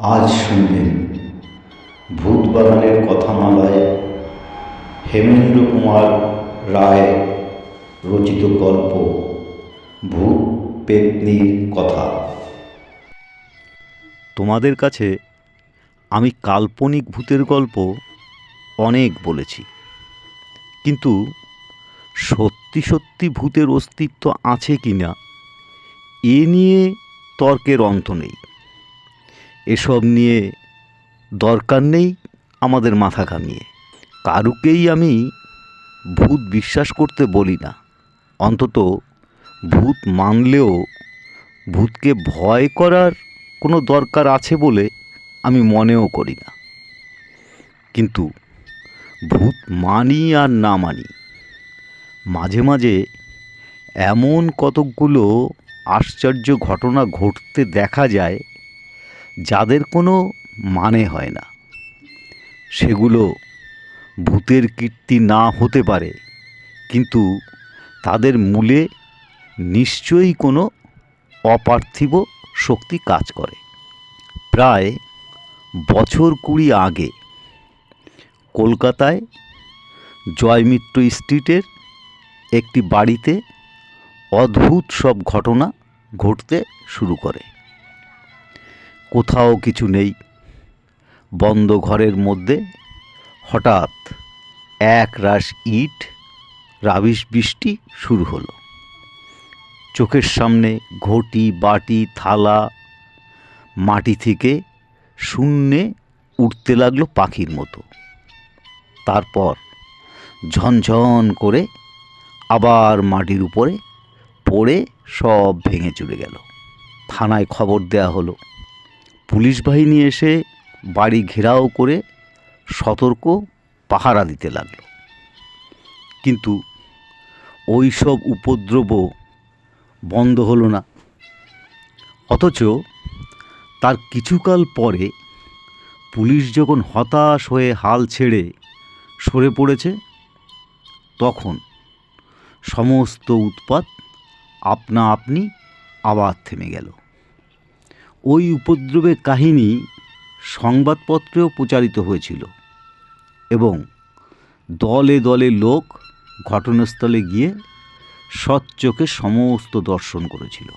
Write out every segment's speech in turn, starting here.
আজ শুনবেন ভূতবাগানের কথামালায় হেমেন্দ্র কুমার রায় রচিত গল্প ভূত পেত্নীর কথা। তোমাদের কাছে আমি কাল্পনিক ভূতের গল্প অনেক বলেছি, কিন্তু সত্যি সত্যি ভূতের অস্তিত্ব আছে কি না এ নিয়ে তর্কের অন্ত নেই। এসব নিয়ে দরকার নেই আমাদের মাথা ঘামিয়ে। কারুকেই আমি ভূত বিশ্বাস করতে বলি না, অন্তত ভূত মানলেও ভূতকে ভয় করার কোনো দরকার আছে বলে আমি মনেও করি না। কিন্তু ভূত মানি আর না মানি, মাঝে মাঝে এমন কতকগুলো আশ্চর্য ঘটনা ঘটতে দেখা যায় যাদের কোনো মানে হয় না। সেগুলো ভূতের কীর্তি না হতে পারে, কিন্তু তাদের মূলে নিশ্চয়ই কোনো অপার্থিব শক্তি কাজ করে। প্রায় বছর 20 আগে কলকাতায় জয়মিত্র স্ট্রিটের একটি বাড়িতে অদ্ভুত সব ঘটনা ঘটতে শুরু করে। কোথাও কিছু নেই, বন্ধ ঘরের মধ্যে হঠাৎ এক রাশ ইট রাবিশ বৃষ্টি শুরু হলো। চোখের সামনে ঘটি বাটি থালা মাটি থেকে শূন্যে উঠতে লাগলো পাখির মতো। তারপর ঝনঝন করে আবার মাটির উপরে পড়ে সব ভেঙে চুরে গেল। থানায় খবর দেয়া হলো। পুলিশ বাহিনী এসে বাড়ি ঘেরাও করে সতর্ক পাহারা দিতে লাগলো। কিন্তু ওই সব উপদ্রব বন্ধ হলো না। অথচ তার কিছুকাল পরে পুলিশ যখন হতাশ হয়ে হাল ছেড়ে সরে পড়েছে, তখন সমস্ত উৎপাত আপনা আপনি আবার থেমে গেল। ওই উপদ্রবের কাহিনী সংবাদপত্রেও প্রচারিত হয়েছিল এবং দলে দলে লোক ঘটনাস্থলে গিয়ে সচ্চোখে সমস্ত দর্শন করেছিল।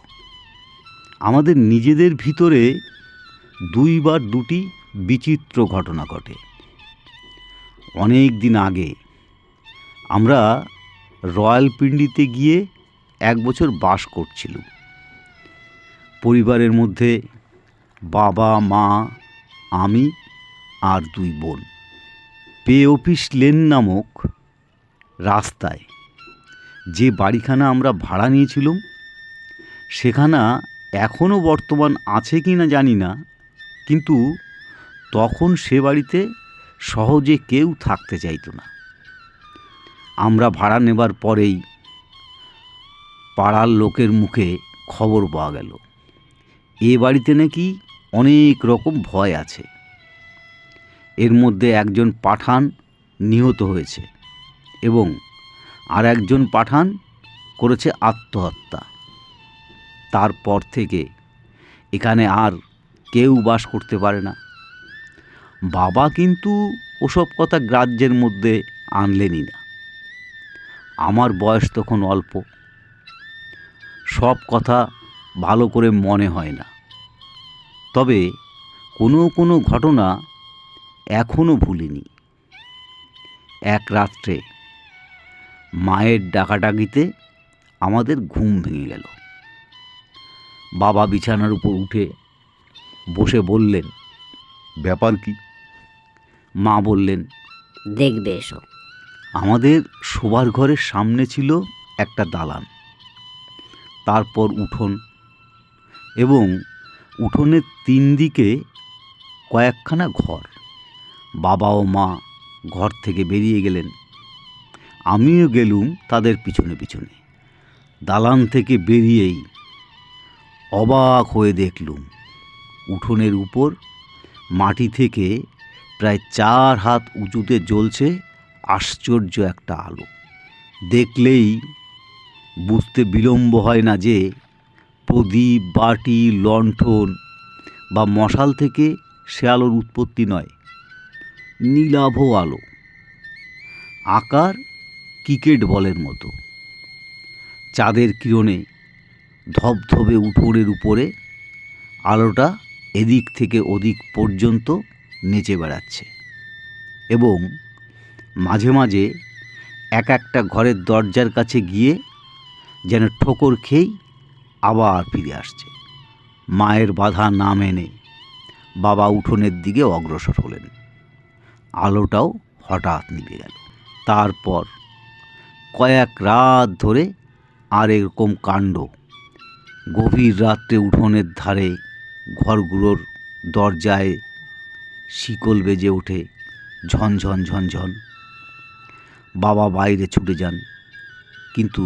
আমাদের নিজেদের ভিতরে দুইবার দুটি বিচিত্র ঘটনা ঘটে। অনেক দিন আগে আমরা রয়্যালপিন্ডিতে গিয়ে 1 বছর বাস করছিলাম। পরিবারের মধ্যে বাবা মা আমি আর 2 বোন। পে অফিস লেন নামক রাস্তায় যে বাড়িখানা আমরা ভাড়া নিয়েছিলাম, সেখানা এখনও বর্তমান আছে কি না জানি না, কিন্তু তখন সে বাড়িতে সহজে কেউ থাকতে চাইতো না। আমরা ভাড়া নেবার পরেই পাড়ার লোকের মুখে খবর পাওয়া গেল এ বাড়িতে নাকি অনেক রকম ভয় আছে। এর মধ্যে একজন পাঠান নিহত হয়েছে এবং আর একজন পাঠান করেছে আত্মহত্যা। তারপর থেকে এখানে আর কেউ বাস করতে পারে না। বাবা কিন্তু ওসব কথা গ্রাহ্যের মধ্যে আনলেনই না। আমার বয়স তখন অল্প, সব কথা ভালো করে মনে হয় না, তবে কোনো কোনো ঘটনা এখনও ভুলিনি। এক রাত্রে মায়ের ডাকাডাকিতে আমাদের ঘুম ভেঙে গেল। বাবা বিছানার উপর উঠে বসে বললেন, ব্যাপার কি? মা বললেন, দেখবে এসো। আমাদের শোবার ঘরের সামনে ছিল একটা দালান, তারপর উঠোন এবং উঠোনের 3 দিকে কয়েকখানা ঘর। বাবা ও মা ঘর থেকে বেরিয়ে গেলেন, আমিও গেলুম তাদের পিছনে পিছনে। দালান থেকে বেরিয়েই অবাক হয়ে দেখলুম উঠোনের উপর মাটি থেকে প্রায় 4 হাত উঁচুতে জ্বলছে আশ্চর্য একটা আলো। দেখলেই বুঝতে বিলম্ব হয় না যে প্রদীপ বাটি লণ্ঠন বা মশাল থেকে সে আলোর উৎপত্তি নয়, নীলাভ আলো, আকার ক্রিকেট বলের মতো। চাঁদের কিরণে ধবধবে উঠোনের উপরে আলোটা এদিক থেকে ওদিক পর্যন্ত নেচে বেড়াচ্ছে এবং মাঝে মাঝে এক একটা ঘরের দরজার কাছে গিয়ে যেন ঠোকর খেয়েই আবার ফিরে আসছে। মায়ের বাধা না মেনে বাবা উঠোনের দিকে অগ্রসর হলেন। আলোটাও হঠাৎ নিভে গেল। তারপর কয়েক রাত ধরে আর এরকম কাণ্ড। গভীর রাত্রে উঠোনের ধারে ঘরগুলোর দরজায় শিকল বেজে ওঠে ঝনঝন ঝনঝন। বাবা বাইরে ছুটে যান, কিন্তু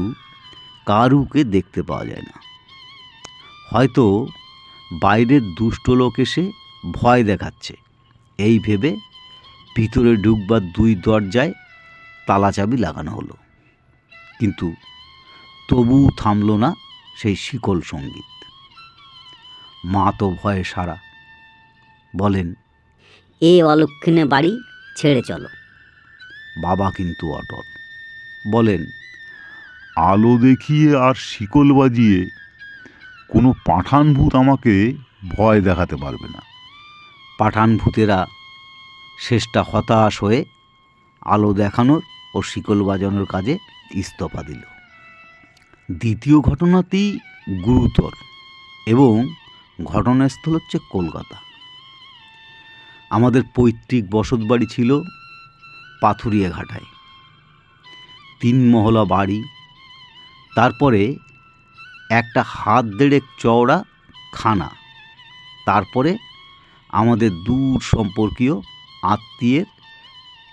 কারুকে দেখতে পাওয়া যায় না। হয়তো বাইরের দুষ্ট লোক এসে ভয় দেখাচ্ছে, এই ভেবে ভিতরে ঢুকবার দুই দরজায় তালা চাবি লাগানো হলো, কিন্তু তবু থামল না সেই শিকল সঙ্গীত। মা তো ভয়ে সারা, বলেন, এই অলক্ষণে বাড়ি ছেড়ে চলো। বাবা কিন্তু অটল, বলেন, আলো দেখিয়ে আর শিকল বাজিয়ে কোনো পাঠান ভূত আমাকে ভয় দেখাতে পারবে না। পাঠান ভূতেরা শেষটা হতাশ হয়ে আলো দেখানোর ও শিকল বাজানোর কাজে ইস্তফা দিল। দ্বিতীয় ঘটনাটি গুরুতর এবং ঘটনাস্থল হচ্ছে কলকাতা। আমাদের পৈতৃক বসতবাড়ি ছিল পাথুরিয়া ঘাটায়। 3 মহলা বাড়ি, তারপরে একটা হাত দেড়েক চওড়া খানা, তারপরে আমাদের দূর সম্পর্কীয় আত্মীয়ের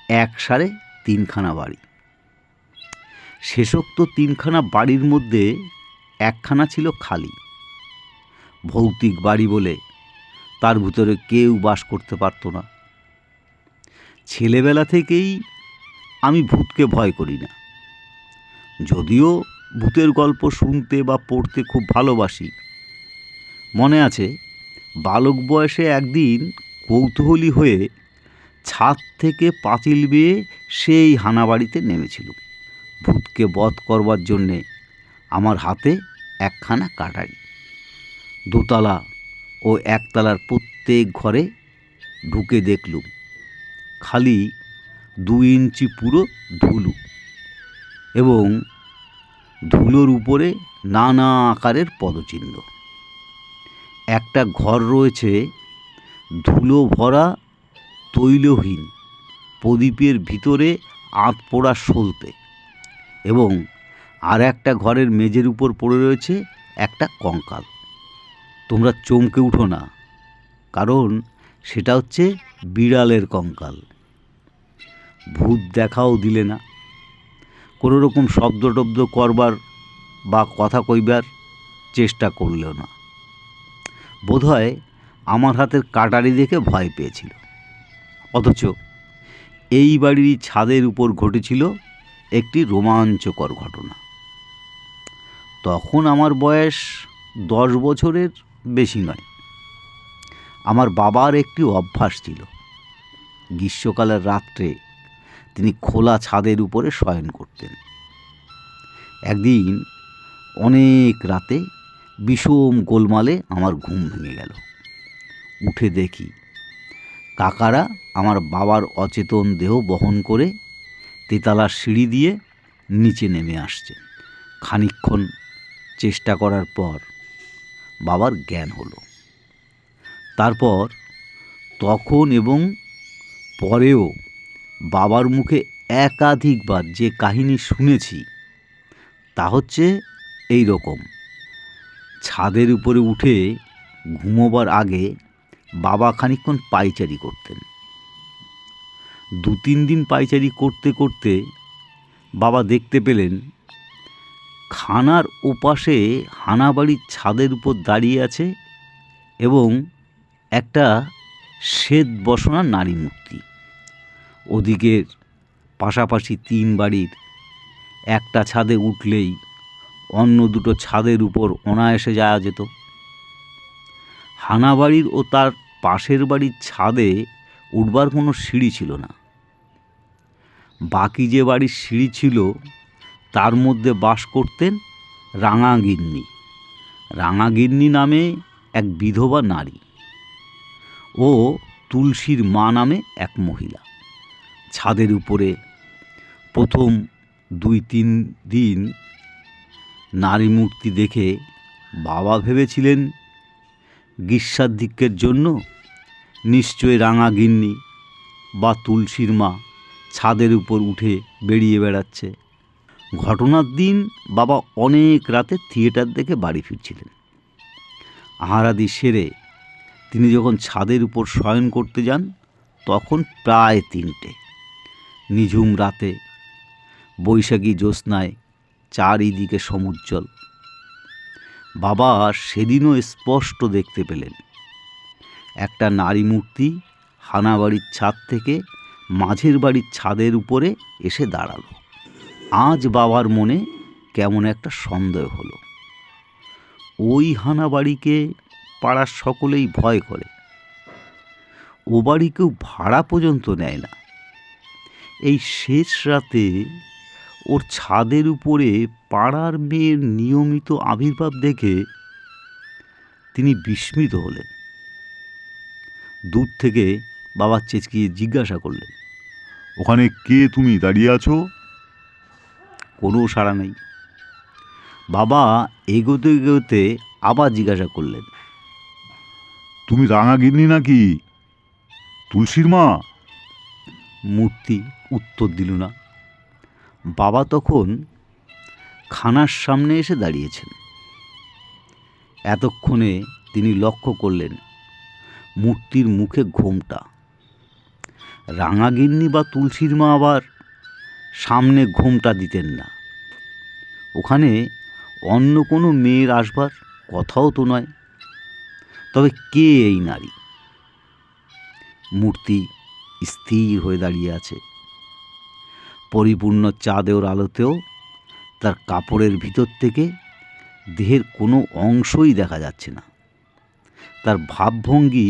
3.5 বাড়ি। শেষোক্ত 3খানা বাড়ির মধ্যে একখানা ছিল খালি, ভৌতিক বাড়ি বলে তার ভিতরে কেউ বাস করতে পারত না। ছেলেবেলা থেকেই আমি ভূতকে ভয় করি না, যদিও ভূতের গল্প শুনতে বা পড়তে খুব ভালোবাসি। মনে আছে, বালক বয়সে একদিন কৌতূহলী হয়ে ছাদ থেকে পাঁচিল বেয়ে সেই হানাবাড়িতে নেমেছিল। ভূতকে বধ করবার জন্যে আমার হাতে একখানা কাটারি। দোতলা ও একতলার প্রত্যেক ঘরে ঢুকে দেখলুম খালি 2 ইঞ্চি পুরো ধুলো, এবং ধুলোর উপরে নানা আকারের পদচিহ্ন। একটা ঘর রয়েছে ধুলো ভরা তৈলহীন প্রদীপের ভিতরে আঁত পোড়া সলতে, এবং আর একটা ঘরের মেঝের উপর পড়ে রয়েছে একটা কঙ্কাল। তোমরা চমকে উঠো না, কারণ সেটা হচ্ছে বিড়ালের কঙ্কাল। ভূত দেখাও দিলে না, কোনো রকম শব্দ টব্দ করবার বা কথা কইবার চেষ্টা করলেও না। বোধহয় আমার হাতের কাটারি দেখে ভয় পেয়েছিল। অথচ এই বাড়ির ছাদের উপর ঘটেছিল একটি রোমাঞ্চকর ঘটনা। তখন আমার বয়স 10 বছরের বেশি নয়। আমার বাবার একটি অভ্যাস ছিল, গ্রীষ্মকালের রাত্রে তিনি খোলা ছাদের উপরে শয়ন করতেন। একদিন অনেক রাতে বিষম গোলমালে আমার ঘুম ভেঙে গেল। উঠে দেখি কাকারা আমার বাবার অচেতন দেহ বহন করে তেতলার সিঁড়ি দিয়ে নিচে নেমে আসছে। খানিকক্ষণ চেষ্টা করার পর বাবার জ্ঞান হলো। তারপর তখন এবং পরেও বাবার মুখে একাধিকবার যে কাহিনী শুনেছি তা হচ্ছে এই রকম। ছাদের উপরে উঠে ঘুমোবার আগে বাবা খানিকক্ষণ পায়চারি করতেন। 2-3 দিন পায়চারি করতে করতে বাবা দেখতে পেলেন খানার ওপাশে হানাবাড়ির ছাদের উপর দাঁড়িয়ে আছে এবং একটা শ্বেত বসনা নারী মূর্তি। ওদিকের পাশাপাশি 3 বাড়ির একটা ছাদে উঠলেই অন্য 2টো ছাদের উপর অনায়াসে যাওয়া যেত। হানাবাড়ির ও তার পাশের বাড়ির ছাদে উঠবার কোনো সিঁড়ি ছিল না। বাকি যে বাড়ির সিঁড়ি ছিল তার মধ্যে বাস করতেন রাঙাগিন্নি। রাঙাগিন্নি নামে এক বিধবা নারী ও তুলসীর মা নামে এক মহিলা। ছাদের উপরে প্রথম 2-3 দিন নারী মূর্তি দেখে বাবা ভেবেছিলেন গ্রীষ্মাধিক্যের জন্য নিশ্চয়ই রাঙাগিন্নি বা তুলসীর মা ছাদের উপর উঠে বেরিয়ে বেড়াচ্ছে। ঘটনার দিন বাবা অনেক রাতে থিয়েটার দেখে বাড়ি ফিরছিলেন। আহারাদি সেরে তিনি যখন ছাদের উপর শয়ন করতে যান তখন প্রায় 3টে। নিঝুম রাতে বৈশাখী জ্যোৎস্নায় চারিদিকে সমুজ্জ্বল। বাবা সেদিনও স্পষ্ট দেখতে পেলেন একটা নারী মূর্তি হানাবাড়ির ছাদ থেকে মাঝের বাড়ির ছাদের উপরে এসে দাঁড়ালো। আজ বাবার মনে কেমন একটা সন্দেহ হলো। ওই হানাবাড়িকে পাড়ার সকলেই ভয় করে, ও বাড়ি কেউ ভাড়া পর্যন্ত নেয় না। এই শেষ রাতে ওর ছাদের উপরে পাড়ার মেয়ের নিয়মিত আবির্ভাব দেখে তিনি বিস্মিত হলেন। দূর থেকে বাবা চেঁচিয়ে জিজ্ঞাসা করলেন, ওখানে কে তুমি দাঁড়িয়ে আছো? কোনো সাড়া নেই। বাবা এগোতে এগোতে আবার জিজ্ঞাসা করলেন, তুমি রাঙাগিন্নি নাকি তুলসীর মা? মূর্তি উত্তর দিল না। বাবা তখন খানার সামনে এসে দাঁড়িয়েছেন। এতক্ষণে তিনি লক্ষ্য করলেন মূর্তির মুখে ঘোমটা। রাঙাগিন্নি বা তুলসীর মা আবার সামনে ঘোমটা দিতেন না। ওখানে অন্য কোনো মেয়ের আসবার কথাও তো নয়। তবে কে এই নারী? মূর্তি স্থির হয়ে দাঁড়িয়ে আছে। পরিপূর্ণ চাঁদের আলোতেও তার কাপড়ের ভিতর থেকে দেহের কোনো অংশই দেখা যাচ্ছে না। তার ভাবভঙ্গি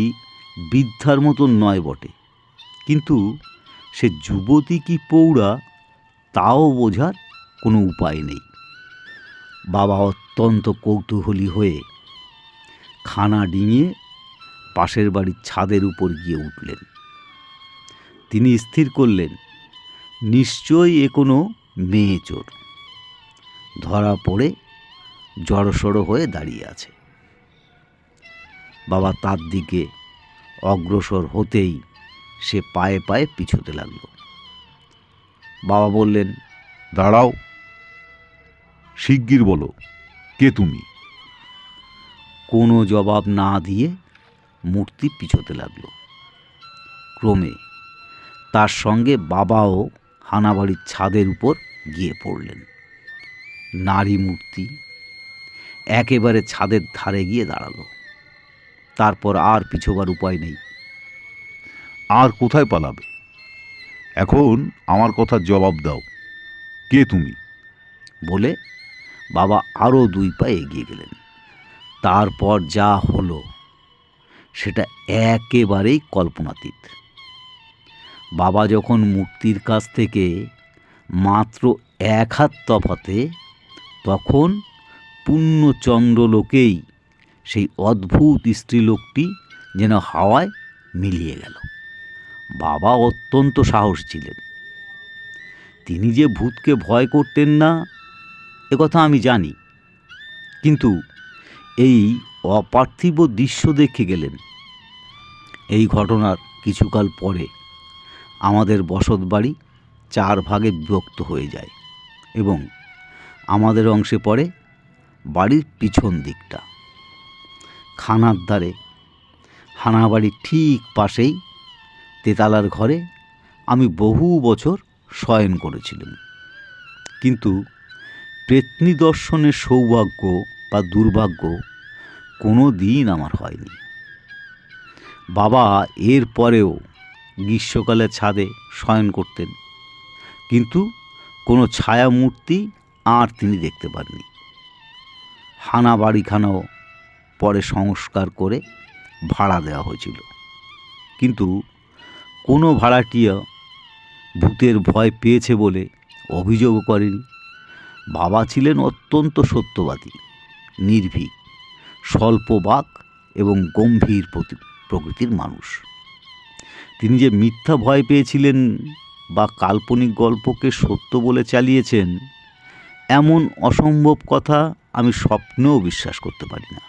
বৃদ্ধার মতন নয় বটে, কিন্তু সে যুবতী কি প্রৌঢ়া তাও বোঝার কোনো উপায় নেই। বাবা অত্যন্ত কৌতূহলী হয়ে খানা ডিঙিয়ে পাশের বাড়ির ছাদের উপর গিয়ে উঠলেন। তিনি স্থির করলেন নিশ্চয়ই এ কোনো মেয়ে চোর, ধরা পড়ে জড়সড় হয়ে দাঁড়িয়ে আছে। বাবা তার দিকে অগ্রসর হতেই সে পায়ে পায়ে পিছোতে লাগল। বাবা বললেন, দাঁড়াও, শিগগির বলো কে তুমি? কোনো জবাব না দিয়ে মূর্তি পিছোতে লাগল। ক্রমে তার সঙ্গে বাবাও হানাবাড়ির ছাদের উপর গিয়ে পড়লেন। নারী মূর্তি একেবারে ছাদের ধারে গিয়ে দাঁড়ালো। তারপর আর পিছোবার উপায় নেই। আর কোথায় পালাবে? এখন আমার কথার জবাব দাও, কে তুমি? বলে বাবা আরও 2 পা এগিয়ে গেলেন। তারপর যা হলো সেটা একেবারেই কল্পনাতীত। বাবা যখন মূর্তির কাছ থেকে মাত্র 1 হাত তফাতে, তখন পুণ্যচন্দ্রলোকেই সেই অদ্ভুত স্ত্রীলোকটি যেন হাওয়ায় মিলিয়ে গেল। বাবা অত্যন্ত সাহস ছিলেন। তিনি যে ভূতকে ভয় করতেন না একথা আমি জানি, কিন্তু এই অপার্থিব দৃশ্য দেখে গেলেন। এই ঘটনার কিছুকাল পরে আমাদের বসতবাড়ি 4 ভাগে বিভক্ত হয়ে যায় এবং আমাদের অংশে পড়ে বাড়ির পিছন দিকটা। খানার ধারে হানাবাড়ির ঠিক পাশেই তেতালার ঘরে আমি বহু বছর শয়ন করেছিলাম, কিন্তু পেত্নী দর্শনের সৌভাগ্য বা দুর্ভাগ্য কোনো দিন আমার হয়নি। বাবা এর পরেও গ্রীষ্মকালে ছাদে শয়ন করতেন, কিন্তু কোনো ছায়া মূর্তি আর তিনি দেখতে পাননি। হানা বাড়িখানাও পরে সংস্কার করে ভাড়া দেওয়া হয়েছিল। কিন্তু কোনো ভাড়াটিয়া ভূতের ভয় পেয়েছে বলে অভিযোগও করেনি। বাবা ছিলেন অত্যন্ত সত্যবাদী, নির্ভীক, স্বল্পবাক এবং গম্ভীর প্রকৃতির মানুষ। তিনি যে মিথ্যা ভয় পেয়েছিলেন বা কাল্পনিক গল্পকে সত্য বলে চালিয়েছেন, এমন অসম্ভব কথা আমি স্বপ্নেও বিশ্বাস করতে পারি না।